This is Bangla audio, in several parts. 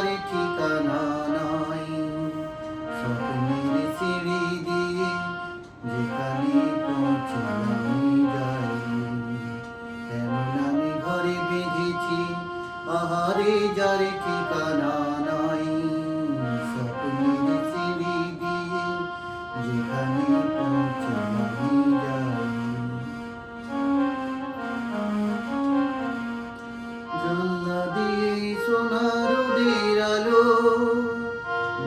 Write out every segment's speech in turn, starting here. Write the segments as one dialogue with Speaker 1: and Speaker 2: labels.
Speaker 1: যার ঠিকানা নাই। স্বপ্নের সিঁড়ি দিয়ে যেখানে পৌঁছে আমি যাই, এমন আমি ঘরে বেঁধেছি আহারে যার ঠিকানা নাই। স্বপ্নের সিঁড়ি দিয়ে যেখানে পৌঁছে আমি যাই। জানলা দিয়ে সোনা রোদের আলো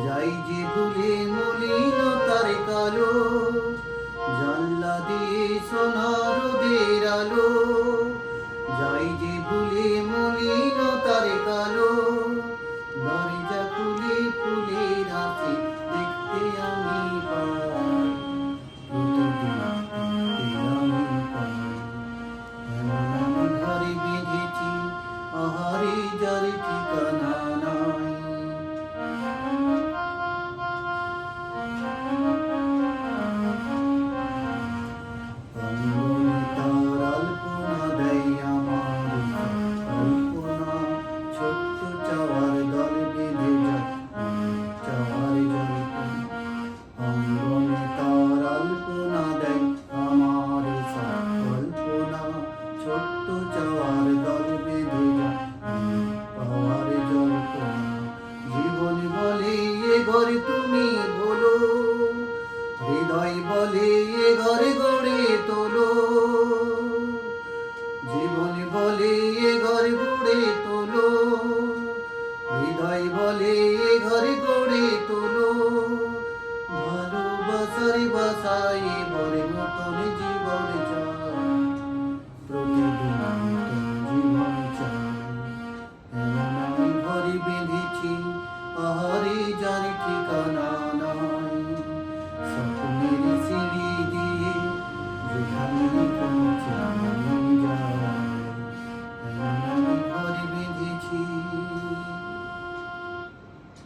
Speaker 1: যাই যে ভুলে মলিনতার কালো। জানলা দিয়ে সোনা রোদের আলো যাই যে ভুলে মলিনতার কালো। দরজা খুলে ফুলের হাসি দেখতে আমি পাই, প্রতিদিন দেখতে আমি পাই। এমন আমি ঘরে বেঁধেছি আহারে যার ঠিকানা নাই। অঙ্গনে তার আলপনা দেয় আমার কল্পনা, ছোট্ট চাওয়ার দল বেঁধে যায় চাওয়ার জল্পনা। অঙ্গনে তার আলপনা দেয় আমার কল্পনা, ছোট্ট চাওয়ার দল বেঁধে যায় পাওয়ার জল্পনা। জীবন বলে এ ঘর তুমি বলো, হৃদয় বলে এ ঘর গড়ে তোলো। জীবন বলে এ ঘর গড়ে তোলো, হৃদয় বলে এ ঘর গড়ে তোলো। ভালোবাসার বাসায় বড় মতন জীবন চাই, প্রতিদিন নতুন জীবন চাই। এমন আমি ঘরে বেঁধেছি আহারে যার ঠিকানা